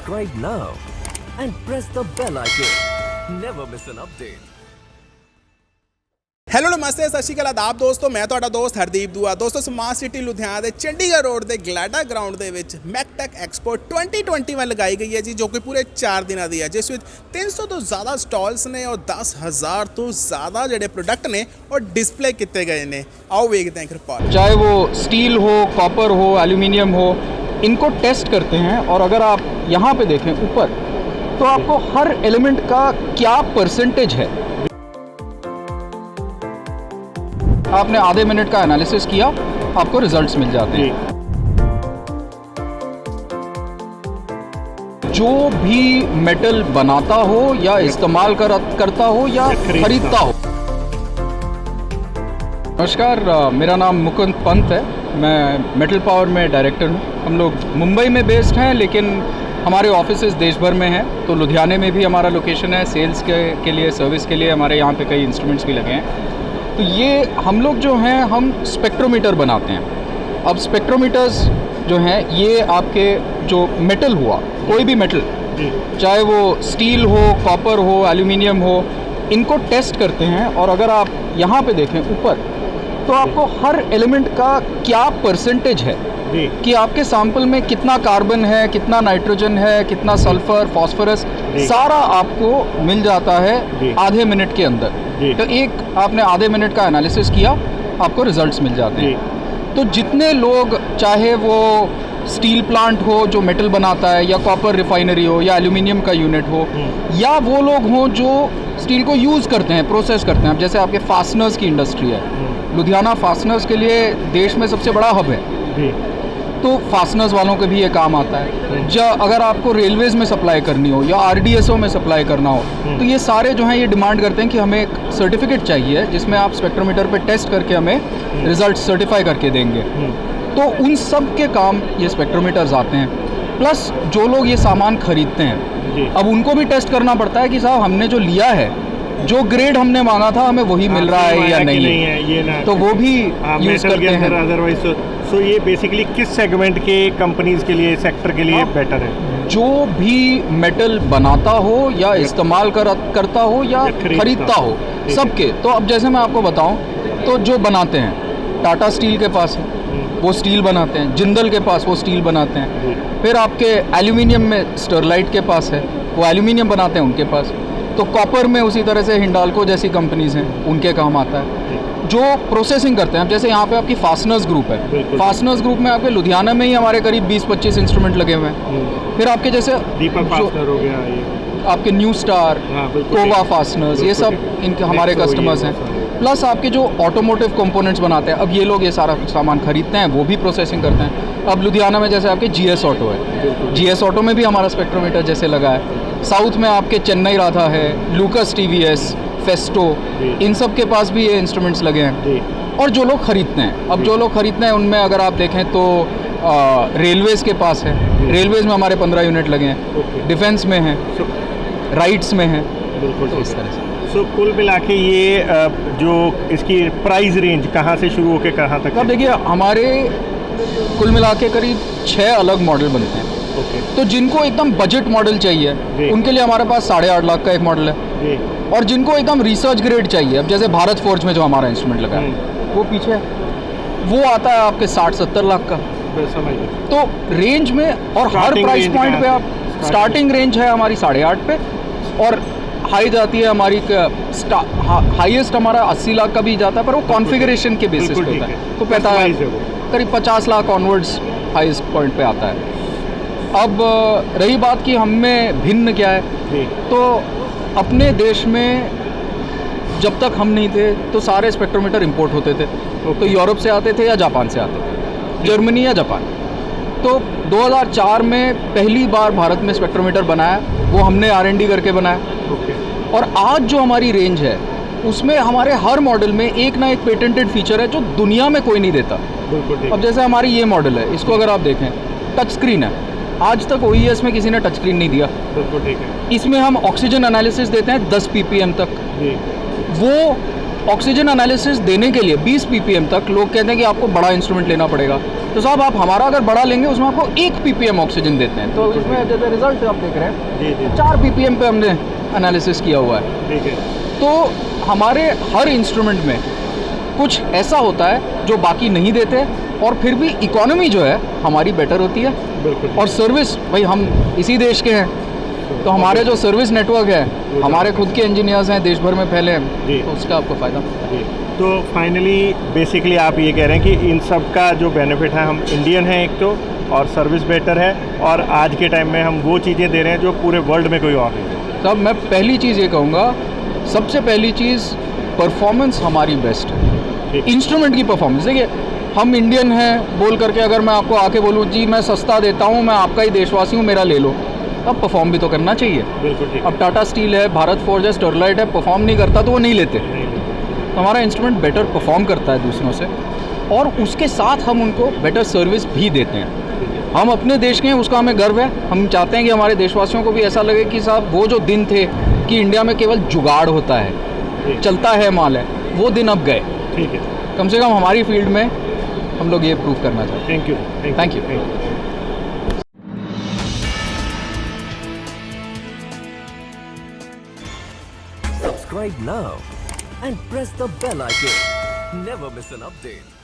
Subscribe now and press the bell icon. Never miss an update. Hello ਨਮਸਤੇ ਸਤਿ ਸ਼੍ਰੀ ਅਕਾਲ ਆਦਾਬ ਦੋਸਤੋ, ਮੈਂ ਤੁਹਾਡਾ ਦੋਸਤ ਹਰਦੀਪ ਦੂਆ। ਦੋਸਤੋ ਸਮਾਰਟ ਸਿਟੀ ਲੁਧਿਆਣਾ ਦੇ ਚੰਡੀਗੜ੍ਹ ਰੋਡ ਦੇ ਗਲੈਡਾ ਗਰਾਊਂਡ ਦੇ ਵਿੱਚ ਮੈਕਟੈਕ ਐਕਸਪੋ 2021 ਲਗਾਈ ਗਈ ਹੈ ਜੀ, ਜੋ ਕਿ ਪੂਰੇ 4 ਦਿਨਾਂ ਦੀ ਹੈ, ਜਿਸ ਵਿੱਚ 300 ਤੋਂ ਜ਼ਿਆਦਾ ਸਟਾਲਸ ਨੇ ਔਰ 10,000 ਤੋਂ ਜ਼ਿਆਦਾ ਜਿਹੜੇ प्रोडक्ट ने और डिस्प्ले किए गए ने। आओ देखते हैं रिपोर्ट। चाहे वो स्टील हो, कॉपर हो, एल्यूमिनियम हो, इनको टेस्ट करते हैं और अगर आप यहाँ पे देखें ऊपर तो आपको हर एलिमेंट का क्या परसेंटेज है। आपने आधे मिनट का एनालिसिस किया, आपको रिजल्ट्स मिल जाते हैं। जो भी मेटल बनाता हो या इस्तेमाल करता हो या खरीदता हो। नमस्कार, मेरा नाम मुकुंद पंत है, मैं मेटल पावर में डायरेक्टर हूँ। हम लोग मुंबई में बेस्ड हैं, लेकिन हमारे ऑफिसेज देश भर में हैं। तो लुधियाने में भी हमारा लोकेशन है, सेल्स के लिए, सर्विस के लिए हमारे यहाँ पे कई इंस्ट्रूमेंट्स भी लगे हैं। तो ये हम लोग जो हैं, हम स्पेक्ट्रोमीटर बनाते हैं। अब स्पेक्ट्रोमीटर्स जो हैं, ये आपके जो मेटल हुआ, कोई भी मेटल, चाहे वो स्टील हो, कॉपर हो, एल्यूमिनियम हो, इनको टेस्ट करते हैं और अगर आप यहाँ पे देखें ऊपर तो आपको हर एलिमेंट का क्या परसेंटेज है कि आपके सैंपल में कितना कार्बन है, कितना नाइट्रोजन है, कितना सल्फर, फास्फोरस, सारा आपको मिल जाता है आधे मिनट के अंदर। तो एक आपने आधे मिनट का एनालिसिस किया, आपको रिजल्ट्स मिल जाते हैं। तो जितने लोग, चाहे वो स्टील प्लांट हो जो मेटल बनाता है, या कॉपर रिफाइनरी हो, या एल्यूमिनियम का यूनिट हो, या वो लोग हों जो स्टील को यूज़ करते हैं, प्रोसेस करते हैं। अब जैसे आपके फास्टनर्स की इंडस्ट्री है, लुधियाना फास्टनर्स के लिए देश में सबसे बड़ा हब है, तो फास्टनर्स वालों के भी ये काम आता है। अगर आपको रेलवेज में सप्लाई करनी हो या आरडीएसओ में सप्लाई करना हो, तो ये सारे जो हैं ये डिमांड करते हैं कि हमें एक सर्टिफिकेट चाहिए जिसमें आप स्पेक्ट्रोमीटर पे टेस्ट करके हमें रिजल्ट सर्टिफाई करके देंगे। तो उन सब के काम ये स्पेक्ट्रोमीटर्स आते हैं। प्लस जो लोग ये सामान खरीदते हैं, अब उनको भी टेस्ट करना पड़ता है कि साहब हमने जो लिया है, जो ग्रेड हमने मांगा था, हमें वही मिल रहा है या नहीं है, ये ना, तो वो भी यूज करते हैं। अदरवाइज सो ये बेसिकली किस सेगमेंट के कंपनीज के लिए, सेक्टर के लिए बेटर है? जो भी मेटल बनाता हो या इस्तेमाल करता हो या खरीदता हो, सबके। तो अब जैसे मैं आपको बताऊं, तो जो बनाते हैं, टाटा स्टील के पास है, वो स्टील बनाते हैं। जिंदल के पास वो स्टील बनाते हैं। फिर आपके एल्यूमिनियम में स्टरलाइट के पास है, वो एल्यूमिनियम बनाते हैं, उनके पास। तो कॉपर में उसी तरह से हिंडाल्को जैसी कंपनीज हैं, उनके काम आता है। जो प्रोसेसिंग करते हैं, अब जैसे यहाँ पे आपकी फास्टनर्स ग्रुप है, फास्टनर्स ग्रुप में आपके लुधियाना में ही हमारे करीब 20-25 इंस्ट्रूमेंट लगे हुए हैं। फिर आपके जैसे दीपक फास्टनर हो गया, ये आपके न्यू स्टार, कोवा फास्टनर्स, ये सब इनके हमारे कस्टमर्स हैं। प्लस आपके जो ऑटोमोटिव कंपोनेंट्स बनाते हैं, अब ये लोग ये सारा सामान खरीदते हैं, वो भी प्रोसेसिंग करते हैं। अब लुधियाना में जैसे आपके जीएस ऑटो है, जीएस ऑटो में भी हमारा स्पेक्ट्रोमीटर जैसे लगा है। साउथ में आपके चेन्नई राधा है, लूकस टीवीएस, फेस्टो, इन सब के पास भी ये इंस्ट्रूमेंट्स लगे हैं। और जो लोग खरीदते हैं, अब जो लोग खरीदते हैं उनमें अगर आप देखें तो रेलवेज़ के पास है, रेलवेज़ में हमारे 15 यूनिट लगे हैं, डिफेंस में हैं, राइट्स में हैं। बिल्कुल, तो इस तरह से। सो कुल मिला के ये जो इसकी प्राइस रेंज कहाँ से शुरू होकर कहाँ तक? अब देखिए, हमारे कुल मिला के करीब 6 अलग मॉडल बनते हैं। तो जिनको एकदम बजट मॉडल चाहिए, उनके लिए हमारे पास 8.5 लाख का एक मॉडल है। और जिनको एकदम रिसर्च ग्रेड चाहिए, अब जैसे भारत फोर्ज में जो हमारा इंस्ट्रूमेंट लगा है, वो पीछे है, वो आता है आपके 60-70 लाख का। तो रेंज में, और हर प्राइस पॉइंट पे आप, स्टार्टिंग रेंज है हमारी 8.5 पे, और हाई जाती है हमारी, हाईएस्ट हमारा 80 लाख का भी जाता है, पर वो कॉन्फ़िगरेशन के बेसिस पे होता है। तो पता है करीब 50 लाख ऑनवर्ड्स हाईएस्ट पॉइंट पे आता है। अब रही बात कि हम में भिन्न क्या है, तो अपने देश में जब तक हम नहीं थे तो सारे स्पेक्ट्रोमीटर इंपोर्ट होते थे। तो यूरोप से आते थे या जापान से आते थे, जर्मनी या जापान। तो 2004 में पहली बार भारत में स्पेक्ट्रोमीटर बनाया, वो हमने R&D करके बनाया। और आज जो हमारी रेंज है, उसमें हमारे हर मॉडल में एक ना एक पेटेंटेड फीचर है जो दुनिया में कोई नहीं देता। अब जैसे हमारी ये मॉडल है, इसको अगर आप देखें, टच स्क्रीन है। आज तक OES में किसी ने टच स्क्रीन नहीं दिया। बिल्कुल ठीक है। इसमें हम ऑक्सीजन एनालिसिस देते हैं 10 ppm तक। वो ऑक्सीजन एनालिसिस देने के लिए 20 ppm तक लोग कहते हैं कि आपको बड़ा इंस्ट्रूमेंट लेना पड़ेगा। तो साहब आप हमारा अगर बड़ा लेंगे उसमें आपको 1 ppm ऑक्सीजन देते हैं, तो इसमें जैसे रिजल्ट आप देख रहे हैं जी जी 4 ppm पे हमने एनालिसिस किया हुआ है। ठीक है। तो हमारे हर इंस्ट्रूमेंट में कुछ ऐसा होता है जो बाकी नहीं देते, और फिर भी इकोनॉमी जो है हमारी बेटर होती है। बिल्कुल। और सर्विस, भाई हम इसी देश के हैं, तो हमारे जो सर्विस नेटवर्क है, हमारे खुद के इंजीनियर्स हैं, देश भर में फैले जी। हैं, तो उसका आपको फ़ायदा। जी, तो फाइनली बेसिकली आप ये कह रहे हैं कि इन सब का जो बेनिफिट है, हम इंडियन हैं एक तो, और सर्विस बेटर है, और आज के टाइम में हम वो चीज़ें दे रहे हैं जो पूरे वर्ल्ड में कोई और नहीं दे। तब मैं पहली चीज़ ये कहूँगा, सबसे पहली चीज़ परफॉर्मेंस हमारी बेस्ट है। ठीक। इंस्ट्रूमेंट की परफॉर्मेंस, देखिए हम इंडियन हैं बोल करके अगर मैं आपको आके बोलूँ जी मैं सस्ता देता हूँ, मैं आपका ही देशवासी हूँ, मेरा ले लो, तब परफॉर्म भी तो करना चाहिए। बिल्कुल ठीक। अब टाटा स्टील है, भारत फोर्ज है, स्टरलाइट है, परफॉर्म नहीं करता तो वो नहीं लेते। नहीं, तो हमारा इंस्ट्रूमेंट बेटर परफॉर्म करता है दूसरों से, और उसके साथ हम उनको बेटर सर्विस भी देते हैं। हम अपने देश के हैं, उसका हमें गर्व है। हम चाहते हैं कि हमारे देशवासियों को भी ऐसा लगे कि साहब वो जो दिन थे कि इंडिया में केवल जुगाड़ होता है, चलता है माल है, वो दिन अब गए। ठीक है। कम से कम हमारी फील्ड में हम लोग ये प्रूव करना चाहते हैं। Thank you. Thank you. Subscribe now and press the bell icon. Never miss an update.